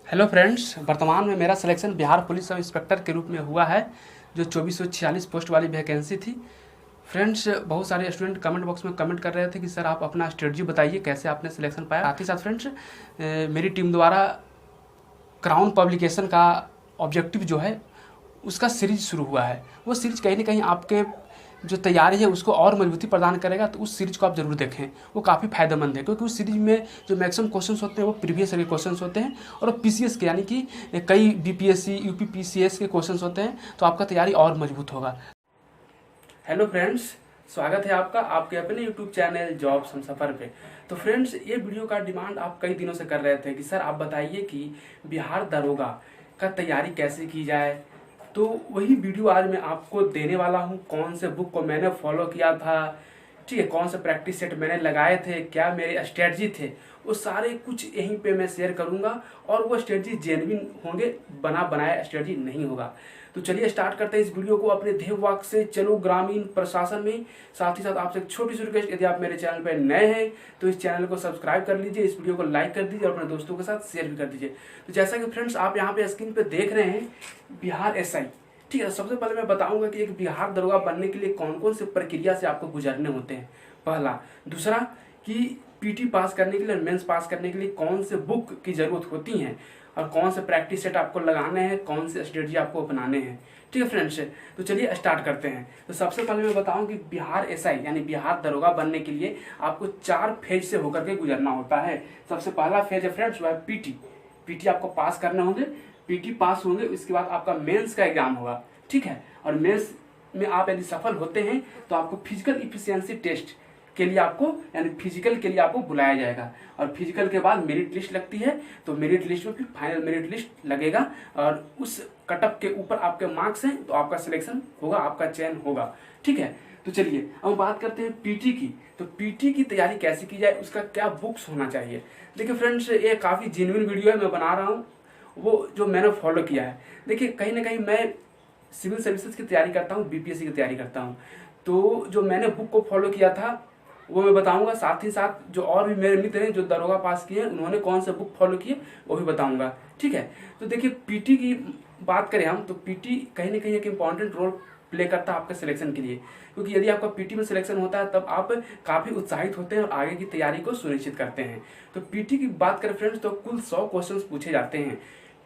Hello friends, वर्तमान में मेरा selection Bihar police sub inspector के रूप में हुआ है, जो 2446 पोस्ट वाली वैकेंसी थी। फ्रेंड्स, बहुत सारे स्टूडेंट कमेंट बॉक्स में कमेंट कर रहे थे कि सर आप अपना स्ट्रेटजी बताइए, कैसे आपने सिलेक्शन पाया। साथ ही साथ फ्रेंड्स, मेरी टीम द्वारा क्राउन पब्लिकेशन का ऑब्जेक्टिव जो है उसका सीरीज शुरू हुआ है। वो सीरीज कहीं ना कहीं आपके जो तैयारी है उसको और मजबूती प्रदान करेगा, तो उस सीरीज को आप जरूर देखें। वो काफ़ी फायदेमंद है, क्योंकि उस सीरीज में जो मैक्सिमम क्वेश्चंस होते हैं वो प्रीवियस ईयर के क्वेश्चंस होते हैं, और पीसीएस के यानी कि कई बीपीएससी यूपी पीसीएस के क्वेश्चंस होते हैं, तो आपका तैयारी और मजबूत होगा। हेलो फ्रेंड्स, स्वागत है आपका आपके अपने यूट्यूब चैनल जॉब्स हमसफर पे। तो फ्रेंड्स, ये वीडियो का डिमांड आप कई दिनों से कर रहे थे कि सर आप बताइए कि बिहार दरोगा का तैयारी कैसे की जाए। तो वही वीडियो आज मैं आपको देने वाला हूँ। कौन से बुक को मैंने फॉलो किया था, ठीक है, कौन से प्रैक्टिस सेट मैंने लगाए थे, क्या मेरे स्ट्रेटजी थे, वो सारे कुछ यहीं पे मैं शेयर करूंगा। और वो स्ट्रेटजी जेन्युइन होंगे, बनाया स्ट्रेटजी नहीं होगा। तो चलिए स्टार्ट करते हैं इस वीडियो को अपने ध्येय वाक्य से, चलो ग्रामीण प्रशासन में। साथ ही साथ आपसे एक छोटी सी रिक्वेस्ट, यदि आप मेरे चैनल पर नए हैं तो इस चैनल को सब्सक्राइब कर लीजिए, इस वीडियो को लाइक कर दीजिए और अपने दोस्तों के साथ शेयर भी कर दीजिए। तो जैसा कि फ्रेंड्स आप यहाँ पे स्क्रीन पे देख रहे हैं, बिहार एसआई, ठीक है। सबसे पहले मैं बताऊंगा कि एक बिहार दरोगा बनने के लिए कौन कौन से प्रक्रिया से आपको गुजरने होते हैं, पहला। दूसरा कि पीटी पास करने के लिए, मेंस पास करने के लिए कौन से बुक की जरूरत होती है, और कौन से प्रैक्टिस सेट आपको लगाने हैं, कौन से स्ट्रेटजी आपको अपनाने हैं, ठीक है फ्रेंड्स। तो चलिए स्टार्ट करते हैं। तो सबसे पहले मैं बताऊं कि बिहार एसआई यानी बिहार दरोगा बनने के लिए आपको 4 फेज से होकर के गुजरना होता है। सबसे पहला फेज है फ्रेंड्स, वह पीटी। पीटी आपको पास करने होंगे, पीटी पास होंगे, इसके बाद आपका मेंस का एग्जाम होगा, ठीक है। और मेंस में आप यदि सफल होते हैं तो आपको फिजिकल इफिशियंसी टेस्ट के लिए आपको यानी फिजिकल के लिए आपको बुलाया जाएगा, और फिजिकल के बाद मेरिट लिस्ट लगती है। तो मेरिट लिस्ट में फिर फाइनल मेरिट लिस्ट लगेगा, और उस कटअप के ऊपर आपके मार्क्स हैं तो आपका सिलेक्शन होगा, आपका चयन होगा, ठीक है। तो चलिए अब बात करते हैं पीटी की। तो पीटी की तैयारी कैसे की जाए, उसका क्या बुक्स होना चाहिए। देखिए फ्रेंड्स, ये काफ़ी जेन्युइन वीडियो है, मैं बना रहा हूँ वो जो मैंने फॉलो किया है। देखिए कहीं ना कहीं मैं सिविल सर्विसेज की तैयारी करता हूँ, बीपीएससी की तैयारी करता हूँ, तो जो मैंने बुक को फॉलो किया था वो मैं बताऊंगा। साथ ही साथ जो और भी मेरे मित्र हैं जो दरोगा पास किए हैं, उन्होंने कौन सा बुक फॉलो किए वो भी बताऊंगा, ठीक है। तो देखिए पीटी की बात करें हम, तो पीटी कहीं ना कहीं एक इम्पॉर्टेंट रोल प्ले करता है आपके सिलेक्शन के लिए, क्योंकि यदि आपका पीटी में सिलेक्शन होता है तब आप काफ़ी उत्साहित होते हैं और आगे की तैयारी को सुनिश्चित करते हैं। तो पीटी की बात करें फ्रेंड्स, तो कुल 100 क्वेश्चन पूछे जाते हैं।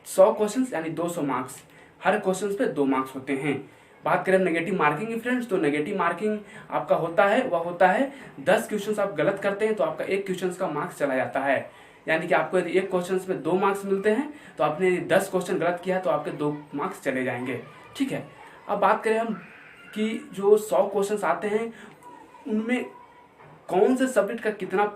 100 क्वेश्चन यानी 200 मार्क्स, हर क्वेश्चन पे 2 मार्क्स होते हैं। बात करें नेगेटिव मार्किंग की फ्रेंड्स, तो नेगेटिव मार्किंग आपका होता है, वह होता है 10 क्वेश्चंस आप गलत करते हैं तो आपका 1 क्वेश्चन का मार्क्स चला जाता है। यानी कि आपको यदि 1 क्वेश्चन में 2 मार्क्स मिलते हैं तो आपने यदि 10 क्वेश्चन गलत किया है तो आपके 2 मार्क्स चले जाएंगे, ठीक है। अब बात करें हम कि जो 100 क्वेश्चन आते हैं उनमें कौन से सब्जेक्ट का कितना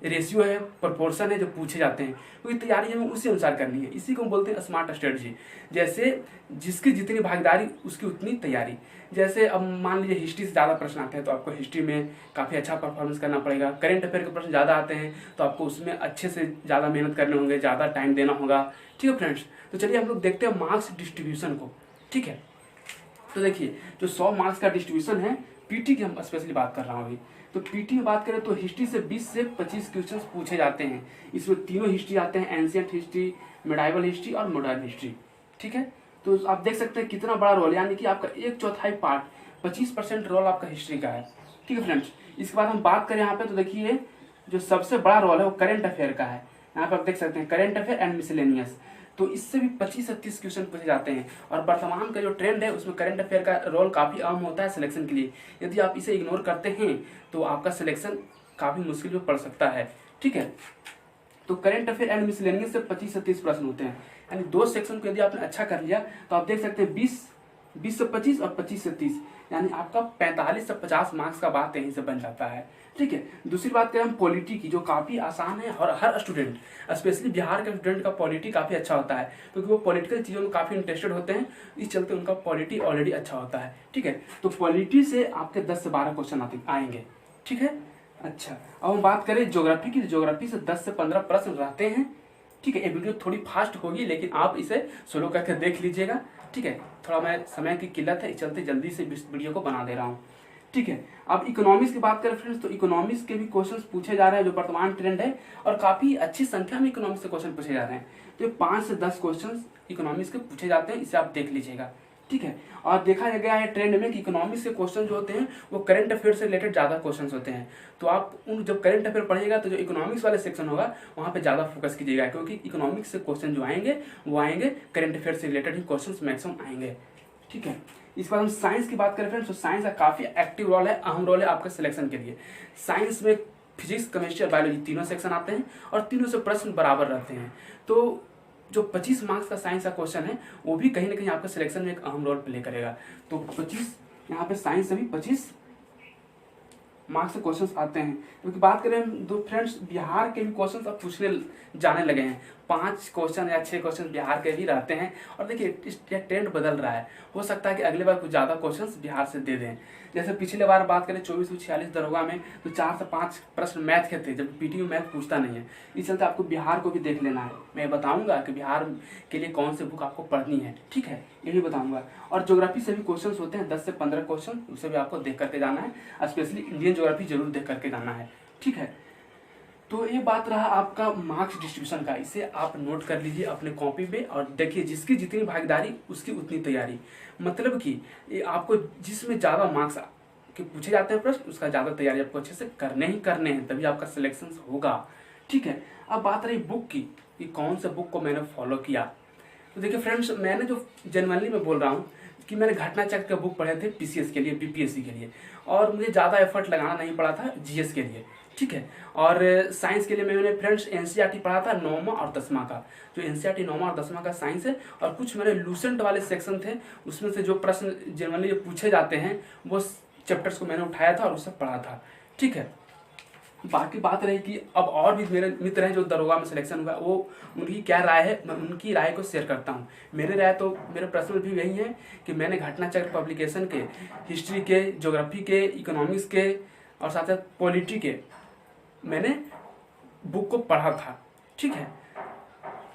रेशियो है, प्रोपोर्शन है जो पूछे जाते हैं, क्योंकि तैयारी हमें उसी अनुसार करनी है। इसी को हम बोलते हैं स्मार्ट स्ट्रेटजी। जैसे जिसकी जितनी भागीदारी उसकी उतनी तैयारी। जैसे अब मान लीजिए हिस्ट्री से ज़्यादा प्रश्न आते हैं तो आपको हिस्ट्री में काफ़ी अच्छा परफॉर्मेंस करना पड़ेगा। करेंट अफेयर के प्रश्न ज़्यादा आते हैं तो आपको उसमें अच्छे से ज़्यादा मेहनत करने होंगे, ज़्यादा टाइम देना होगा, ठीक है फ्रेंड्स। तो चलिए हम लोग देखते हैं मार्क्स डिस्ट्रीब्यूशन को, ठीक है। तो देखिए जो 100 मार्क्स का डिस्ट्रीब्यूशन है, पीटी की हम स्पेशली बात कर रहा हूँ अभी। तो पीटी में बात करें तो हिस्ट्री से 20 से 25 क्वेश्चंस पूछे जाते हैं। इसमें तीनों हिस्ट्री आते हैं, एंशिएंट हिस्ट्री, मिडाइवल हिस्ट्री और मॉडर्न हिस्ट्री, ठीक है। तो आप देख सकते हैं कितना बड़ा रोल, यानी कि आपका 1/4 पार्ट 25% रोल आपका हिस्ट्री का है, ठीक है फ्रेंड्स। इसके बाद हम बात करें यहाँ पे, तो देखिए जो सबसे बड़ा रोल है वो करेंट अफेयर का है। यहाँ पर आप देख सकते हैं करेंट अफेयर एंड मिसलेनियस, तो इससे भी 25 से 30 क्वेश्चन पूछे जाते हैं। और वर्तमान का जो ट्रेंड है उसमें करंट अफेयर का रोल काफ़ी अहम होता है सिलेक्शन के लिए। यदि आप इसे इग्नोर करते हैं तो आपका सिलेक्शन काफ़ी मुश्किल में पड़ सकता है, ठीक है। तो करंट अफेयर एंड मिसलेनियस से 25 से 30 प्रश्न होते हैं, यानी 2 सेक्शन को यदि आपने अच्छा कर लिया तो आप देख सकते हैं 20 से 25 और 25 से 30, यानी आपका 45 से 50 मार्क्स का बात यहीं से बन जाता है, ठीक है। दूसरी बात करें हम पॉलिटी की, जो काफ़ी आसान है और हर स्टूडेंट, स्पेशली बिहार के स्टूडेंट का पॉलिटी काफ़ी अच्छा होता है, क्योंकि वो पॉलिटिकल चीज़ों में काफ़ी इंटरेस्टेड होते हैं, इस चलते उनका पॉलिटी ऑलरेडी अच्छा होता है, ठीक है। तो पॉलिटी से आपके 10 से 12 क्वेश्चन आएंगे, ठीक है। अच्छा, अब हम बात करें ज्योग्राफी की। ज्योग्राफी से 10 से 15 प्रश्न रहते हैं, ठीक है। ये वीडियो थोड़ी फास्ट होगी लेकिन आप इसे स्लो करके देख लीजिएगा, ठीक है। थोड़ा मैं समय की किल्लत है, इस चलते जल्दी से वीडियो को बना दे रहा हूँ, ठीक है। अब इकोनॉमिक्स की बात करें फ्रेंड्स, तो इकोनॉमिक्स के भी क्वेश्चंस पूछे जा रहे हैं, जो वर्तमान ट्रेंड है, और काफ़ी अच्छी संख्या में इकोनॉमिक्स से क्वेश्चन पूछे जा रहे हैं। तो ये 5 से 10 क्वेश्चन इकोनॉमिक्स के पूछे जाते हैं, इसे आप देख लीजिएगा, ठीक है। और देखा गया है ट्रेंड में कि इकोनॉमिक्स के क्वेश्चन जो होते हैं वो करंट अफेयर से रिलेटेड ज़्यादा क्वेश्चन होते हैं। तो आप उन जब करंट अफेयर पढ़िएगा तो जो इकोनॉमिक्स वाले सेक्शन होगा वहाँ पे ज़्यादा फोकस कीजिएगा, क्योंकि इकोनॉमिक्स से क्वेश्चन जो आएंगे वो आएंगे करंट अफेयर से रिलेटेड ही क्वेश्चन मैक्सिमम आएंगे, ठीक है। इस बार हम साइंस की बात करें फ्रेंड्स, तो साइंस का काफ़ी एक्टिव रोल है, अहम रोल है आपके सिलेक्शन के लिए। साइंस में फिजिक्स, केमिस्ट्री और बायोलॉजी तीनों सेक्शन आते हैं और तीनों से प्रश्न बराबर रहते हैं। तो जो 25 मार्क्स का साइंस का क्वेश्चन है वो भी कहीं ना कहीं आपके सिलेक्शन में एक अहम रोल प्ले करेगा। तो 25 यहाँ पे साइंस से भी 25 मार्क्स के क्वेश्चंस आते हैं। क्योंकि बात करें दो फ्रेंड्स, बिहार के भी क्वेश्चंस अब पूछने जाने लगे हैं, 5 क्वेश्चन या 6 क्वेश्चन बिहार के भी रहते हैं। और देखिए ट्रेंड बदल रहा है, हो सकता है कि अगले बार कुछ ज़्यादा क्वेश्चंस बिहार से दे दें। जैसे पिछले बार बात करें 2446 दरोगा में तो 4 से 5 प्रश्न मैथ के थे, जब पीटीयू मैथ पूछता नहीं है। इस चलते आपको बिहार को भी देख लेना है। मैं बताऊंगा कि बिहार के लिए कौन सी बुक आपको पढ़नी है, ठीक है, ये भी बताऊंगा। और ज्योग्राफी से भी क्वेश्चन होते हैं 10 से 15 क्वेश्चन, उसे भी आपको देख करके जाना है। स्पेशली इंडियन ज्योग्राफी जरूर देख करके जाना है, ठीक है। तो ये बात रहा आपका मार्क्स डिस्ट्रीब्यूशन का, इसे आप नोट कर लीजिए अपने कॉपी पे और देखिए जिसकी जितनी भागीदारी उसकी उतनी तैयारी। मतलब कि ये आपको जिसमें ज़्यादा मार्क्स के पूछे जाते हैं प्रश्न, उसका ज़्यादा तैयारी आपको अच्छे से करने ही करने हैं, तभी आपका सिलेक्शन होगा, ठीक है। अब बात रही बुक की कि कौन से बुक को मैंने फॉलो किया। तो देखिए फ्रेंड्स, मैंने जो जेन्युइनली मैं बोल रहा हूँ कि मैंने घटना चक्र के बुक पढ़े थे पीसीएस के लिए, बीपीएससी के लिए, और मुझे ज़्यादा एफर्ट लगाना नहीं पड़ा था जीएस के लिए, ठीक है। और साइंस के लिए मैंने फ्रेंड्स एनसीईआरटी पढ़ा था 9वां और 10वां का, जो एनसीईआरटी 9वां और 10वां का साइंस है। और कुछ मेरे लूसेंट वाले सेक्शन थे, उसमें से जो प्रश्न जनरली पूछे जाते हैं वो चैप्टर्स को मैंने उठाया था और उससे पढ़ा था, ठीक है। बाकी बात रही कि अब और भी मेरे मित्र हैं जो दरोगा में सिलेक्शन हुआ, वो उनकी क्या राय है, मैं उनकी राय को शेयर करता हूँ। मेरे राय तो मेरे पर्सनल भी यही है कि मैंने घटना चक्र पब्लिकेशन के, हिस्ट्री के, ज्योग्राफी के, इकोनॉमिक्स के और साथ साथ पॉलिटी के मैंने बुक को पढ़ा था, ठीक है।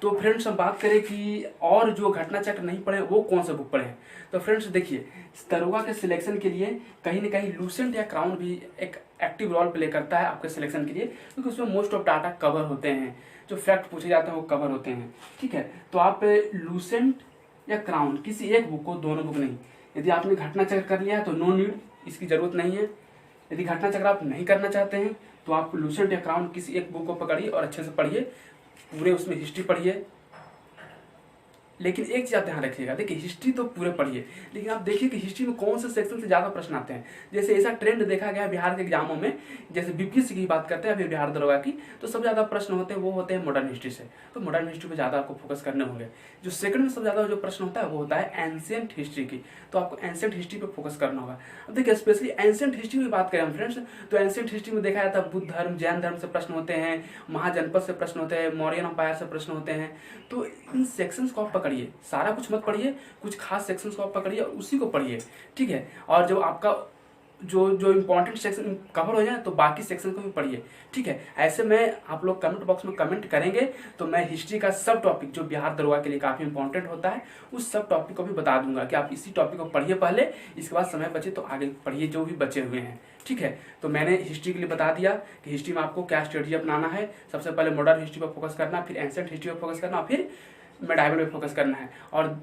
तो फ्रेंड्स हम बात करें कि और जो घटना चक्र नहीं पढ़े वो कौन सा बुक पढ़े। तो फ्रेंड्स देखिए, दरोगा के सिलेक्शन के लिए कहीं ना कहीं लूसेंट या क्राउन भी एक एक्टिव रोल प्ले करता है आपके सिलेक्शन के लिए, क्योंकि उसमें मोस्ट ऑफ डाटा कवर होते हैं, जो फैक्ट पूछे जाते हैं वो कवर होते हैं, ठीक है। तो आप लूसेंट या क्राउन किसी एक बुक को, दोनों बुक नहीं। यदि आपने घटना चक्र कर लिया है तो नो नीड, इसकी जरूरत नहीं है। यदि घटना चक्र आप नहीं करना चाहते हैं तो आप लूसेंट या क्राउन किसी एक बुक को पकड़िए और अच्छे से पढ़िए, पूरे उसमें हिस्ट्री पढ़िए। लेकिन एक चीज़ आप ध्यान रखिएगा, देखिए हिस्ट्री तो पूरे पढ़िए, लेकिन आप देखिए कि हिस्ट्री में कौन से सेक्शन से ज़्यादा प्रश्न आते हैं। जैसे ऐसा ट्रेंड देखा गया है बिहार के एग्जामों में, जैसे बीपीएससी की बात करते हैं फिर बिहार दरोगा की, तो सबसे ज़्यादा प्रश्न होते हैं वो होते हैं मॉडर्न हिस्ट्री से। तो मॉडर्न हिस्ट्री पे ज़्यादा आपको फोकस करने होंगे। जो सेकंड में सबसे ज़्यादा जो प्रश्न होता है वो होता है एंशिएंट हिस्ट्री की, तो आपको एंशिएंट हिस्ट्री पे फोकस करना होगा। अब देखिए स्पेशली एंशिएंट हिस्ट्री की बात करें हम फ्रेंड्स, तो एंशिएंट हिस्ट्री में देखा जाता है बुद्ध धर्म, जैन धर्म से प्रश्न होते हैं, महाजनपद से प्रश्न होते हैं, मौर्यन अंपायर से प्रश्न होते हैं। तो इन सेक्शंस को आप पकड़िए, सारा कुछ मत पढ़िए, कुछ खास सेक्शंस को आप पकड़िए और उसी को पढ़िए, ठीक है। और जब आपका जो इम्पोर्टेंट सेक्शन कवर हो जाए तो बाकी सेक्शन को भी पढ़िए, ठीक है। ऐसे में आप लोग कमेंट बॉक्स में कमेंट करेंगे तो मैं हिस्ट्री का सब टॉपिक जो बिहार दरोगा के लिए काफ़ी इंपॉर्टेंट होता है उस सब टॉपिक को भी बता दूंगा कि आप इसी टॉपिक को पढ़िए पहले, इसके बाद समय बचे तो आगे पढ़िए जो भी बचे हुए हैं, ठीक है। तो मैंने हिस्ट्री के लिए बता दिया कि हिस्ट्री में आपको क्या स्ट्रेटजी अपनाना है। सबसे पहले मॉडर्न हिस्ट्री पर फोकस करना, फिर एंशिएंट हिस्ट्री पर फोकस करना, फिर मेडाइवल पे फोकस करना है। और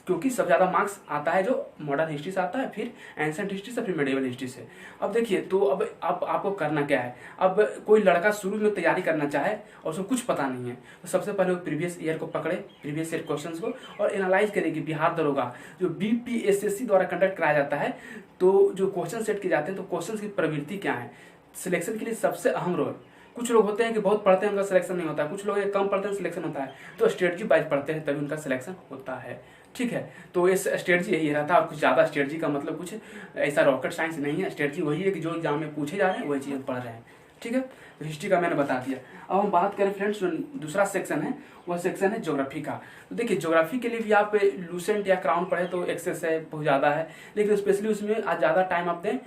क्योंकि सबसे ज़्यादा मार्क्स आता है जो मॉडर्न हिस्ट्री से आता है, फिर एंशिएंट हिस्ट्री से, फिर मेडिवल हिस्ट्री से। अब देखिए, तो अब आपको करना क्या है। अब कोई लड़का शुरू में तैयारी करना चाहे और उसको कुछ पता नहीं है तो सबसे पहले वो प्रीवियस ईयर को पकड़े, प्रीवियस ईयर क्वेश्चंस को, और एनालाइज करे कि बिहार दरोगा जो बीपीएससी द्वारा कंडक्ट कराया जाता है, तो जो क्वेश्चन सेट किए जाते हैं तो क्वेश्चन की प्रवृत्ति क्या है, सिलेक्शन के लिए सबसे अहम रोल। कुछ लोग होते हैं कि बहुत पढ़ते हैं उनका सिलेक्शन नहीं होता है, कुछ लोग कम पढ़ते हैं सिलेक्शन होता है, तो स्ट्रेटजी वाइज पढ़ते हैं तभी उनका सिलेक्शन होता है, ठीक है। तो इस स्ट्रेटजी यही रहता है और कुछ ज़्यादा स्ट्रेटजी का मतलब कुछ ऐसा रॉकेट साइंस नहीं है। स्ट्रेटजी वही है कि जो एग्जाम में पूछे जा रहे हैं वही चीज़ पढ़ रहे हैं, ठीक है। तो हिस्ट्री का मैंने बता दिया। अब हम बात करें फ्रेंड्स, दूसरा सेक्शन है वह सेक्शन है ज्योग्राफी का। तो देखिए ज्योग्राफी के लिए भी आप लूसेंट या क्राउन पढ़े तो एक्सेस है, बहुत ज़्यादा है, लेकिन स्पेशली उसमें आज ज़्यादा टाइम आप दें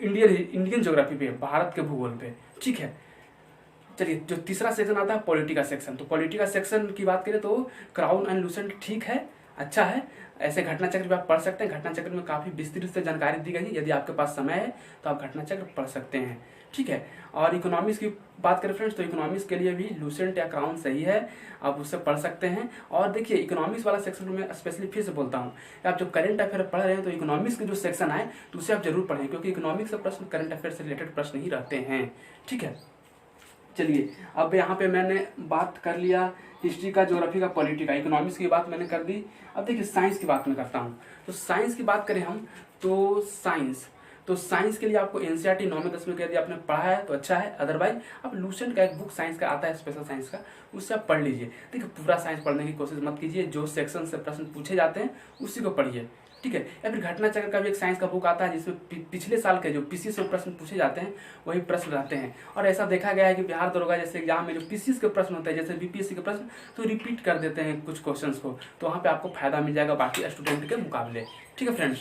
इंडियन ज्योग्राफी पे, भारत के भूगोल पे, ठीक है। चलिए, जो तीसरा सेक्शन आता है पॉलिटिकल सेक्शन। तो पॉलिटिकल सेक्शन की बात करें तो क्राउन एंड लूसेंट ठीक है, अच्छा है। ऐसे घटना चक्र भी आप पढ़ सकते हैं। घटना चक्र में काफ़ी विस्तृत से जानकारी दी गई है। यदि आपके पास समय है तो आप घटना चक्र पढ़ सकते हैं, ठीक है। और इकोनॉमिक्स की बात करें फ्रेंड्स, तो इकोनॉमिक्स के लिए भी लूसेंट या क्राउन सही है, आप उससे पढ़ सकते हैं। और देखिए इकोनॉमिक्स वाला सेक्शन में मैं स्पेशली फिर से बोलता हूँ, आप जब करंट अफेयर पढ़ रहे हैं तो इकोनॉमिक्स के जो सेक्शन आए तो उसे आप जरूर पढ़ें, क्योंकि इकोनॉमिक्स से प्रश्न करंट अफेयर से रिलेटेड प्रश्न ही रहते हैं। ठीक है, चलिए अब यहाँ पे मैंने बात कर लिया हिस्ट्री का, ज्योग्राफी का, पॉलिटी का, इकोनॉमिक्स की बात मैंने कर दी। अब देखिए साइंस की बात मैं करता हूँ। तो साइंस की बात करें हम तो साइंस के लिए आपको एनसीईआरटी 9वीं 10वीं का यदि आपने पढ़ा है तो अच्छा है, अदरवाइज आप लूसेंट का एक बुक साइंस का आता है, स्पेशल साइंस का, उससे आप पढ़ लीजिए। देखिए पूरा साइंस पढ़ने की कोशिश मत कीजिए, जो सेक्शन से प्रश्न पूछे जाते हैं उसी को पढ़िए। ठीक है, या फिर घटना चक्र का भी एक साइंस का बुक आता है जिसमें पिछले साल के जो पीसीएस में प्रश्न पूछे जाते हैं वही प्रश्न रहते हैं। और ऐसा देखा गया है कि बिहार दरोगा जैसे एग्जाम में जो पीसीएस के प्रश्न होते हैं, jैसे बीपीएससी के प्रश्न, तो रिपीट कर देते हैं कुछ क्वेश्चंस को, तो वहाँ पे आपको फायदा मिल जाएगा बाकी स्टूडेंट के मुकाबले। ठीक है फ्रेंड्स,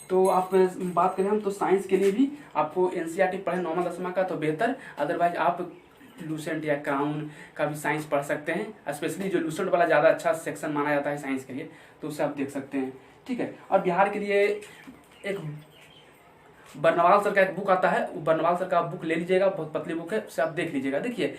तो आप बात करें हम तो साइंस के लिए भी आपको एनसीईआरटी पढ़े 9वां 10वां का तो बेहतर, अदरवाइज आप लूसेंट या क्राउन का भी साइंस पढ़ सकते हैं। स्पेशली जो लूसेंट वाला ज़्यादा अच्छा सेक्शन माना जाता है साइंस के लिए, तो उसे आप देख सकते हैं। ठीक है, और बिहार के लिए एक बर्नवाल सर का एक बुक आता है, वो बर्नवाल सर का आप बुक ले लीजिएगा, बहुत पतली बुक है, उसे आप देख लीजिएगा। देखिए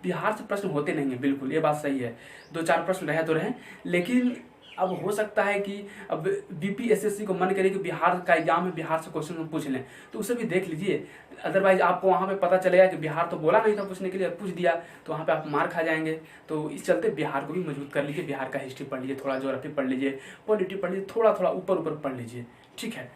बिहार से प्रश्न होते नहीं है, बिल्कुल ये बात सही है, 2-4 प्रश्न रहे तो रहे, लेकिन अब हो सकता है कि अब बीपीएसएससी को मन करे कि बिहार का एग्जाम में बिहार से क्वेश्चन पूछ लें, तो उसे भी देख लीजिए। अदरवाइज आपको वहाँ पे पता चलेगा कि बिहार तो बोला नहीं था पूछने के लिए, पूछ दिया, तो वहाँ पे आप मार खा जाएंगे। तो इस चलते बिहार को भी मजबूत कर लीजिए, बिहार का हिस्ट्री पढ़ लीजिए, थोड़ा ज्योग्राफी पढ़ लीजिए, पॉलिटी पढ़ लीजिए, थोड़ा थोड़ा ऊपर पढ़ लीजिए। ठीक है,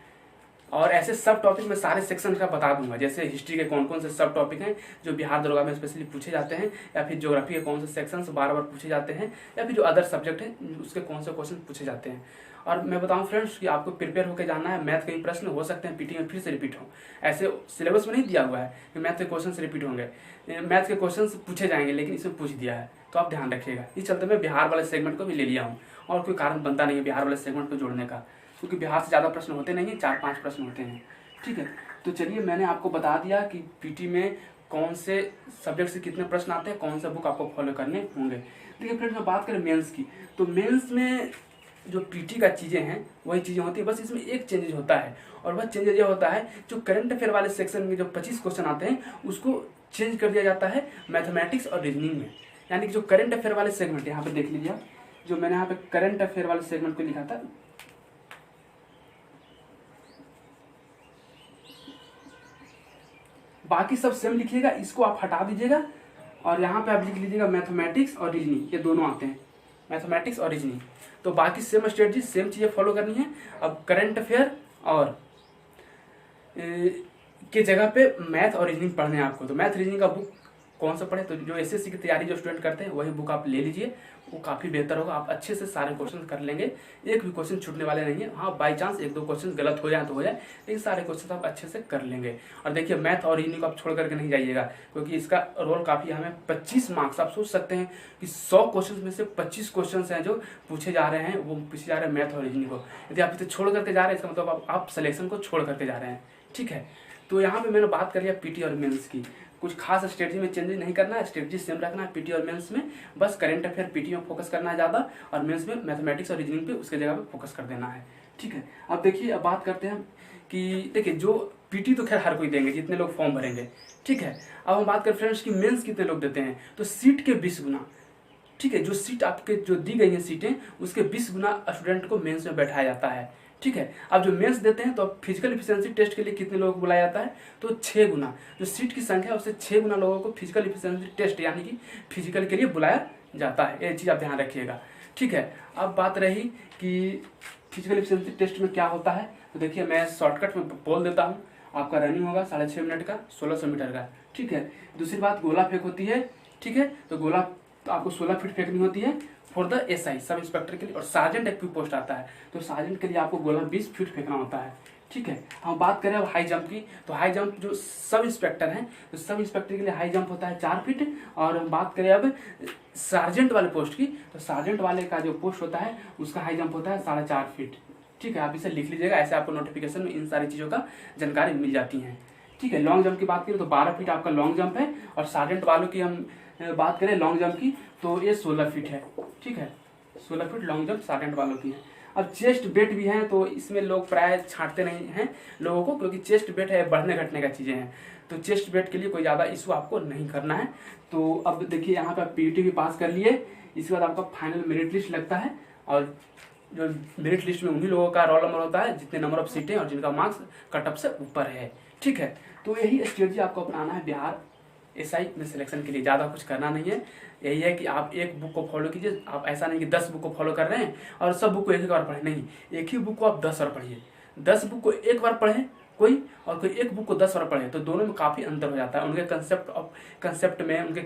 और ऐसे सब टॉपिक में सारे सेक्शन का बता दूंगा, जैसे हिस्ट्री के कौन कौन से सब टॉपिक हैं जो बिहार दरोगा में स्पेशली पूछे जाते हैं, या फिर ज्योग्राफी के कौन से सेक्शंस बार बार पूछे जाते हैं, या फिर जो अदर सब्जेक्ट है उसके कौन से क्वेश्चन पूछे जाते हैं। और मैं बताऊं फ्रेंड्स कि आपको प्रिपेयर होकर जाना है, मैथ के भी प्रश्न हो सकते हैं पीटी में फिर से रिपीट हो, ऐसे सिलेबस में नहीं दिया हुआ है कि मैथ के क्वेश्चन रिपीट होंगे, मैथ के क्वेश्चन पूछे जाएंगे, लेकिन इसमें पूछ दिया है, तो आप ध्यान रखिएगा। इस चलते मैं बिहार वाले सेगमेंट को भी ले लिया हूँ, और कोई कारण बनता नहीं है बिहार वाले सेगमेंट को जोड़ने का, क्योंकि बिहार से ज़्यादा प्रश्न होते नहीं है, 4-5 प्रश्न होते हैं। ठीक है, तो चलिए मैंने आपको बता दिया कि पीटी में कौन से सब्जेक्ट से कितने प्रश्न आते हैं, कौन सा बुक आपको फॉलो करने होंगे। देखिए फ्रेंड्स, मैं बात करें मेंस की, तो मेंस में जो पीटी का चीज़ें हैं वही चीज़ें होती है, बस इसमें एक चेंजेज होता है, और वह चेंजेज ये होता है जो करंट अफेयर वाले सेक्शन में जो 25 क्वेश्चन आते हैं उसको चेंज कर दिया जाता है मैथमेटिक्स और रीजनिंग में। यानी कि जो करंट अफेयर वाले सेगमेंट, यहाँ पे देख लीजिए, जो मैंने यहाँ पे करंट अफेयर वाले सेगमेंट को लिखा था, बाकी सब सेम लिखिएगा, इसको आप हटा दीजिएगा, और यहाँ पे आप लिख लीजिएगा मैथमेटिक्स और रीजनिंग, ये दोनों आते हैं, मैथमेटिक्स और रीजनिंग। तो बाकी सेम स्ट्रेटजी, सेम चीज़ें फॉलो करनी है। अब करंट अफेयर और के जगह पे मैथ और रीजनिंग पढ़ने हैं आपको, तो मैथ रीजनिंग का बुक कौन सा पढ़े, तो जो एसएससी की तैयारी जो स्टूडेंट करते हैं वही बुक आप ले लीजिए, वो काफ़ी बेहतर होगा, आप अच्छे से सारे क्वेश्चन कर लेंगे, एक भी क्वेश्चन छूटने वाले नहीं है। हाँ बाई चांस 1-2 क्वेश्चन गलत हो जाए तो हो जाए, लेकिन सारे क्वेश्चन आप अच्छे से कर लेंगे। और देखिए मैथ और रीजनिंग को आप छोड़ करके नहीं जाइएगा, क्योंकि इसका रोल काफ़ी हमें 25 मार्क्स, आप सोच सकते हैं कि 100 क्वेश्चन में से 25 क्वेश्चन हैं जो पूछे जा रहे हैं, वो पूछे जा रहे हैं मैथ और रीजनिंग को। यदि आप इसे छोड़ करके जा रहे हैं, इसका मतलब आप सिलेक्शन को छोड़ करके जा रहे हैं। ठीक है, तो यहाँ पे मैंने बात कर लिया पीटी और मेंस की, कुछ खास स्ट्रेटजी में चेंजेस नहीं करना है, स्ट्रेटजी सेम रखना है पीटी और मेंस में, बस करंट अफेयर पीटी में फोकस करना है ज़्यादा, और मेंस में मैथमेटिक्स और रीजनिंग पे उसके जगह पे फोकस कर देना है। ठीक है, अब देखिए, अब बात करते हैं कि देखिए जो पीटी तो खैर हर कोई देंगे जितने लोग फॉर्म भरेंगे। ठीक है, अब हम बात करें फ्रेंड्स कि मेंस कितने लोग देते हैं, तो सीट के 20 गुना। ठीक है, जो सीट आपके जो दी गई हैं सीटें, उसके 20 गुना स्टूडेंट को मेंस में बैठाया जाता है। ठीक है, अब जो मेंस देते हैं तो फिजिकल एफिशिएंसी टेस्ट के लिए कितने लोगों को बुलाया जाता है, तो 6 गुना, जो सीट की संख्या है उससे 6 गुना लोगों को फिजिकल एफिशिएंसी टेस्ट यानी कि फिजिकल के लिए बुलाया जाता है, ये चीज़ आप ध्यान रखिएगा। ठीक है, अब बात रही कि फिजिकल एफिशिएंसी टेस्ट में क्या होता है, तो देखिए मैं शॉर्टकट में बोल देता हूँ। आपका रनिंग होगा 6.5 मिनट का, 1600 मीटर का। ठीक है, दूसरी बात गोला फेंक होती है। ठीक है, तो गोला तो आपको 16 फीट फेंकनी होती है for the SI, sub inspector के लिए, और सार्जेंट एक भी पोस्ट आता है, तो सार्जेंट के लिए आपको गोला 20 फीट फेंकना होता है। ठीक है, हम बात करें अब हाई जंप की, तो हाई जंप जो सब इंस्पेक्टर हैं, तो सब इंस्पेक्टर के लिए हाई जंप होता है 4 फीट। और हम बात करें अब सार्जेंट वाले पोस्ट की, तो सार्जेंट वाले का जो पोस्ट होता है उसका हाई जंप होता है 4.5 फीट। ठीक है, आप इसे लिख लीजिएगा, ऐसे आपको नोटिफिकेशन में इन सारी चीज़ों का जानकारी मिल जाती है। ठीक है, लॉन्ग जंप की बात करें तो 12 फीट आपका लॉन्ग जंप है, और सार्जेंट वालों की हम बात करें लॉन्ग जंप की तो ये 16 फीट है। ठीक है, 16 फीट लॉन्ग जंप सार्जेंट वालों की है। अब चेस्ट बेट भी है, तो इसमें लोग प्राय छांटते नहीं हैं लोगों को, क्योंकि चेस्ट बेट है बढ़ने घटने का चीज़ें हैं, तो चेस्ट वेट के लिए कोई ज़्यादा इशू आपको नहीं करना है। तो अब देखिए यहाँ पे पीईटी भी पास कर लिए, इसके बाद आपका फाइनल मेरिट लिस्ट लगता है और जो मेरिट लिस्ट में उन्हीं लोगों का रोल नंबर होता है जितने नंबर ऑफ सीटें और जिनका मार्क्स कट ऑफ से ऊपर है। ठीक है, तो यही स्ट्रेटजी आपको अपनाना है बिहार एसआई में सिलेक्शन के लिए। ज़्यादा कुछ करना नहीं है, यही है कि आप एक बुक को फॉलो कीजिए। आप ऐसा नहीं कि 10 बुक को फॉलो कर रहे हैं और सब बुक को एक बार पढ़ें, नहीं, एक ही बुक को आप 10 बार पढ़िए। 10 बुक को एक बार पढ़ें कोई, और कोई एक बुक को 10 बार पढ़े, तो दोनों में काफ़ी अंतर हो जाता है। उनके कंसेप्ट में, उनके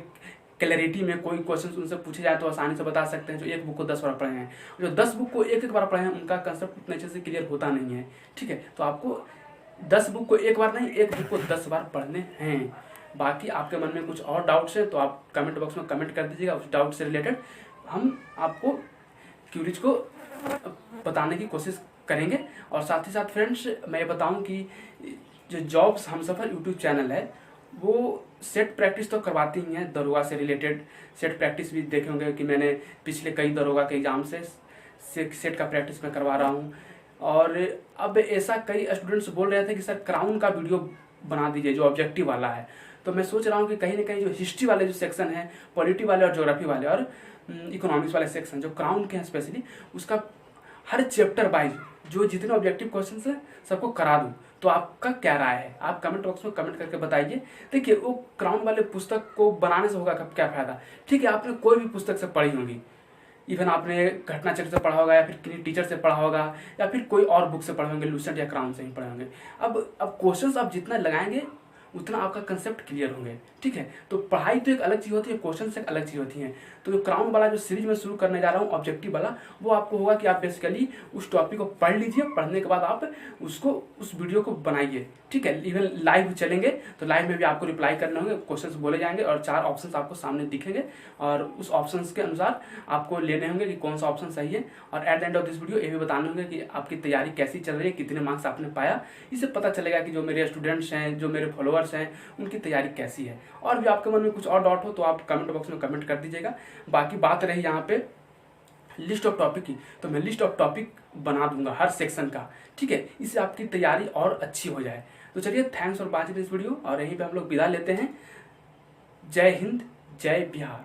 क्लैरिटी में कोई क्वेश्चन उनसे पूछे जाए तो आसानी से बता सकते हैं जो एक बुक को 10 बार पढ़े हैं। जो 10 बुक को एक बार पढ़े हैं उनका कंसेप्ट उतने अच्छे से क्लियर होता नहीं है। ठीक है, तो आपको 10 बुक को एक बार नहीं, एक बुक को 10 बार पढ़ने हैं। बाकी आपके मन में कुछ और डाउट्स है तो आप कमेंट बॉक्स में कमेंट कर दीजिएगा, उस डाउट से रिलेटेड हम आपको क्यूरीज को बताने की कोशिश करेंगे। और साथ ही साथ फ्रेंड्स मैं ये बताऊं कि जो जॉब्स हमसफर यूट्यूब चैनल है वो सेट प्रैक्टिस तो करवाती ही हैं, दरोगा से रिलेटेड सेट प्रैक्टिस भी देखे होंगे कि मैंने पिछले कई दरोगा के एग्जाम से सेट का प्रैक्टिस मैं करवा रहा हूँ। और अब ऐसा कई स्टूडेंट्स बोल रहे थे कि सर क्राउन का वीडियो बना दीजिए जो ऑब्जेक्टिव वाला है, तो मैं सोच रहा हूँ कि कहीं ना कहीं जो हिस्ट्री वाले जो सेक्शन है, पॉलिटी वाले और ज्योग्राफी वाले और इकोनॉमिक्स वाले सेक्शन जो क्राउन के हैं स्पेशली, उसका हर चैप्टर वाइज जो जितने ऑब्जेक्टिव क्वेश्चन है सबको करा दूँ। तो आपका क्या राय है, आप कमेंट बॉक्स में कमेंट करके बताइए। देखिए वो क्राउन वाले पुस्तक को बनाने से होगा क्या फायदा। ठीक है, आपने कोई भी पुस्तक से पढ़ी होगी, इवन आपने घटना चक्र से पढ़ा होगा या फिर किसी टीचर से पढ़ा होगा या फिर कोई और बुक से पढ़े होंगे, लूसेंट या क्राउन से ही पढ़े होंगे। अब क्वेश्चंस आप जितना लगाएंगे उतना आपका कंसेप्ट क्लियर होंगे। ठीक है, तो पढ़ाई तो एक अलग चीज़ होती है, क्वेश्चन से एक अलग चीज़ होती है। तो जो क्राउन वाला जो सीरीज में शुरू करने जा रहा हूँ ऑब्जेक्टिव वाला, वो आपको होगा कि आप बेसिकली उस टॉपिक को पढ़ लीजिए, पढ़ने के बाद आप उसको उस वीडियो को बनाइए। ठीक है, इवन लाइव चलेंगे तो लाइव में भी आपको रिप्लाई करने होंगे, क्वेश्चंस बोले जाएंगे और 4 ऑप्शंस आपको सामने दिखेंगे और उस ऑप्शंस के अनुसार आपको लेने होंगे कि कौन सा ऑप्शन सही है। और at the end of this video ये भी बताने होंगे कि आपकी तैयारी कैसी चल रही है, कितने मार्क्स आपने पाया। इससे पता चलेगा कि जो मेरे स्टूडेंट्स हैं, जो मेरे फॉलोअर्स हैं, उनकी तैयारी कैसी है। और भी आपके मन में कुछ और डाउट हो तो आप कमेंट बॉक्स में कमेंट कर दीजिएगा। बाकी बात रही यहाँ पे लिस्ट ऑफ टॉपिक की, तो मैं लिस्ट ऑफ टॉपिक बना दूंगा हर सेक्शन का। ठीक है, इससे आपकी तैयारी और अच्छी हो जाए। तो चलिए, thanks for watching this video और यहीं पे हम लोग विदा लेते हैं। जय हिंद, जय बिहार।